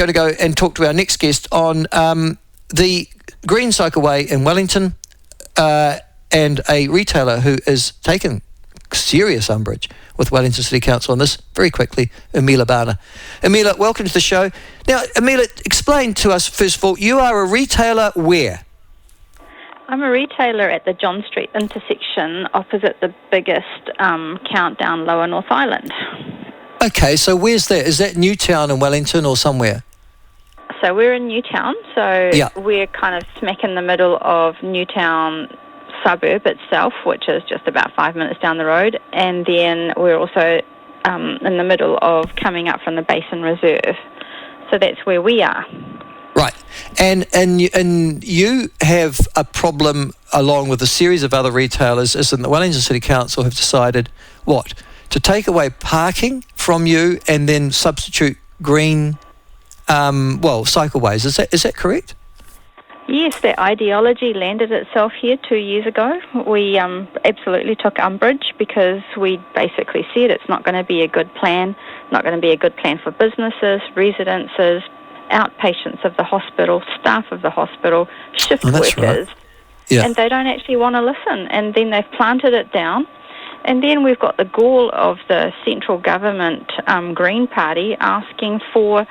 going to go and talk to our next guest on the Green Cycleway in Wellington and a retailer who is taken serious umbrage with Wellington City Council on this. Very quickly, Urmila Bhana. Urmila, welcome to the show. Now, Urmila, explain to us, first of all, you are a retailer where? I'm a retailer at the John Street intersection opposite the biggest Countdown Lower North Island. Okay, so where's that? Is that Newtown in Wellington or somewhere? So we're in Newtown, so Yeah. we're kind of smack in the middle of Newtown suburb itself, which is just about 5 minutes down the road, and then we're also in the middle of coming up from the Basin Reserve. So that's where we are. Right, and you have a problem along with a series of other retailers, is that the Wellington City Council have decided, what, to take away parking from you and then substitute green, cycleways. Is that correct? Yes, that ideology landed itself here 2 years ago. We absolutely took umbrage because we basically said it's not going to be a good plan, not going to be a good plan for businesses, residences, outpatients of the hospital, staff of the hospital, shift workers. Right. Yeah. And they don't actually want to listen. And then they've planted it down. And then we've got the gall of the central government Green Party asking for,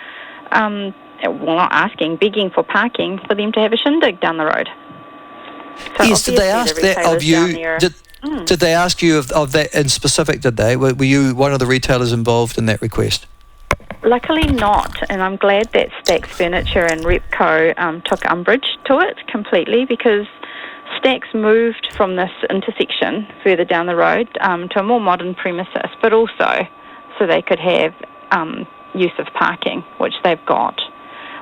begging for parking for them to have a shindig down the road. So yes, did they ask that of you? Did they ask you of that in specific, did they? Were you one of the retailers involved in that request? Luckily not, and I'm glad that Stack's Furniture and Repco took umbrage to it completely, because Stack's moved from this intersection further down the road to a more modern premises, but also so they could have use of parking, which they've got.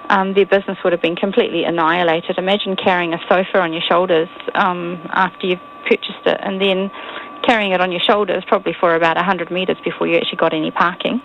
Their business would have been completely annihilated. Imagine carrying a sofa on your shoulders after you've purchased it, and then carrying it on your shoulders probably for about 100 metres before you actually got any parking.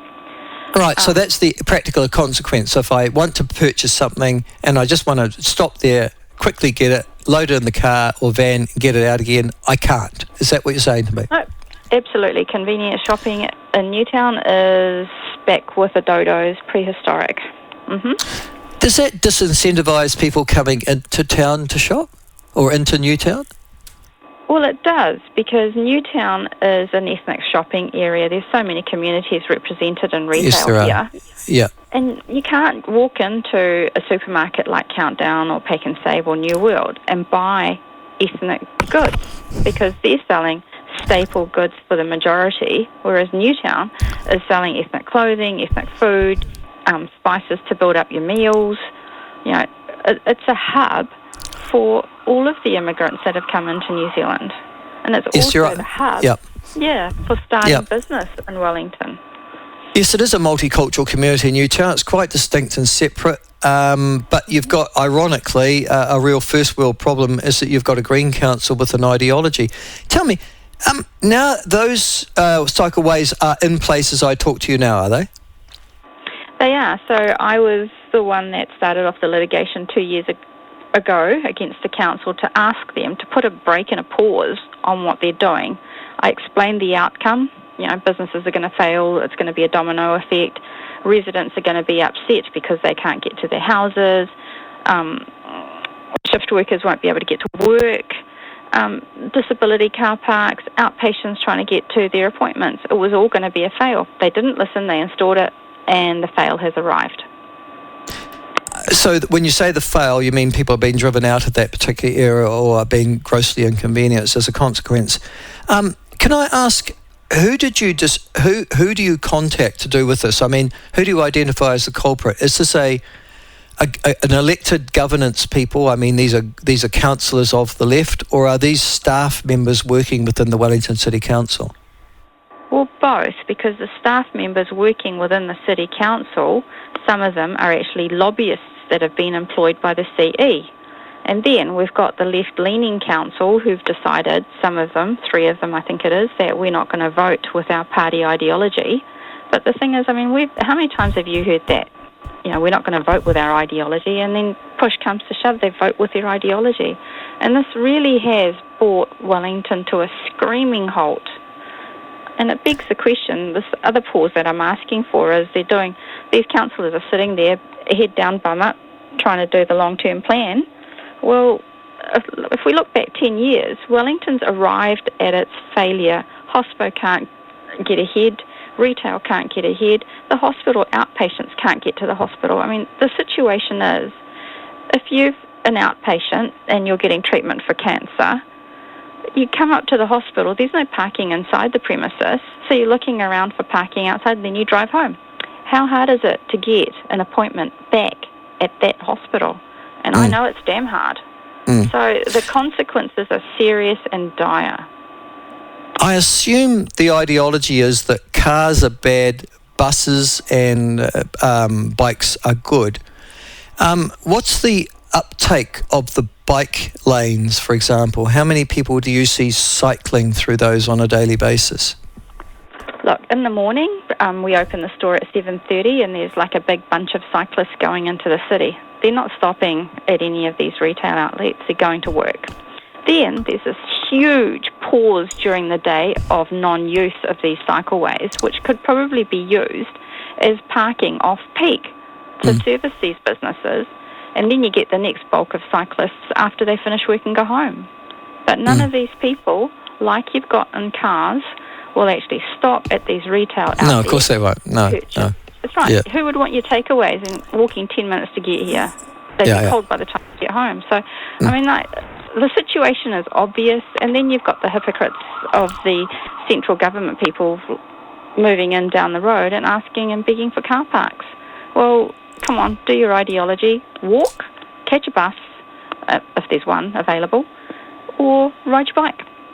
Right, so that's the practical consequence. So if I want to purchase something and I just want to stop there, quickly get it, load it in the car or van, get it out again, I can't. Is that what you're saying to me? No, absolutely. Convenience shopping in Newtown is back with the dodos, prehistoric. Mm-hmm. Does that disincentivise people coming into town to shop or into Newtown? Well, it does, because Newtown is an ethnic shopping area. There's so many communities represented in retail yes, there here. Are. Yeah. And you can't walk into a supermarket like Countdown or Pack and Save or New World and buy ethnic goods, because they're selling staple goods for the majority, whereas Newtown is selling ethnic clothing, ethnic food, spices to build up your meals. You know, it's a hub for all of the immigrants that have come into New Zealand. And it's also the hub for starting business in Wellington. Yes, it is a multicultural community in Newtown. It's quite distinct and separate, but you've got, ironically, a real first world problem is that you've got a Green Council with an ideology. Tell me, now those cycleways are in place as I talk to you now, are they? They are. So I was the one that started off the litigation 2 years ago against the council to ask them to put a break and a pause on what they're doing. I explained the outcome. You know, businesses are going to fail. It's going to be a domino effect. Residents are going to be upset because they can't get to their houses. Shift workers won't be able to get to work. Disability car parks, outpatients trying to get to their appointments. It was all going to be a fail. They didn't listen. They installed it, and the fail has arrived. So when you say the fail, you mean people are being driven out of that particular area or are being grossly inconvenienced as a consequence. Can I ask, who do you contact to do with this? I mean, who do you identify as the culprit? Is this an elected governance people? I mean, these are councillors of the left, or are these staff members working within the Wellington City Council? Well, both, because the staff members working within the City Council, some of them are actually lobbyists that have been employed by the CE. And then we've got the left-leaning council who've decided, some of them, 3 of them I think it is, that we're not going to vote with our party ideology. But the thing is, I mean, how many times have you heard that? You know, we're not going to vote with our ideology, and then push comes to shove, they vote with their ideology. And this really has brought Wellington to a screaming halt. And it begs the question, this other pause that I'm asking for is these councillors are sitting there head down bum up, trying to do the long-term plan. Well, if we look back 10 years, Wellington's arrived at its failure. Hospo can't get ahead, retail can't get ahead, the hospital outpatients can't get to the hospital. I mean, the situation is, if you're an outpatient and you're getting treatment for cancer, you come up to the hospital, there's no parking inside the premises, so you're looking around for parking outside, and then you drive home. How hard is it to get an appointment back at that hospital? And I know it's damn hard. So the consequences are serious and dire. I assume the ideology is that cars are bad, buses and bikes are good. What's the uptake of the bike lanes, for example? How many people do you see cycling through those on a daily basis? Look, in the morning, we open the store at 7:30 and there's like a big bunch of cyclists going into the city. They're not stopping at any of these retail outlets, they're going to work. Then there's this huge pause during the day of non-use of these cycleways, which could probably be used as parking off-peak to service these businesses, and then you get the next bulk of cyclists after they finish work and go home. But none of these people, like you've got in cars, will actually stop at these retail outlets. No, of course they won't. No. That's right. Yeah. Who would want your takeaways and walking 10 minutes to get here? They'd be cold by the time you get home. So, I mean, like, the situation is obvious, and then you've got the hypocrites of the central government people moving in down the road and asking and begging for car parks. Well, come on, do your ideology. Walk, catch a bus, if there's one available, or ride your bike.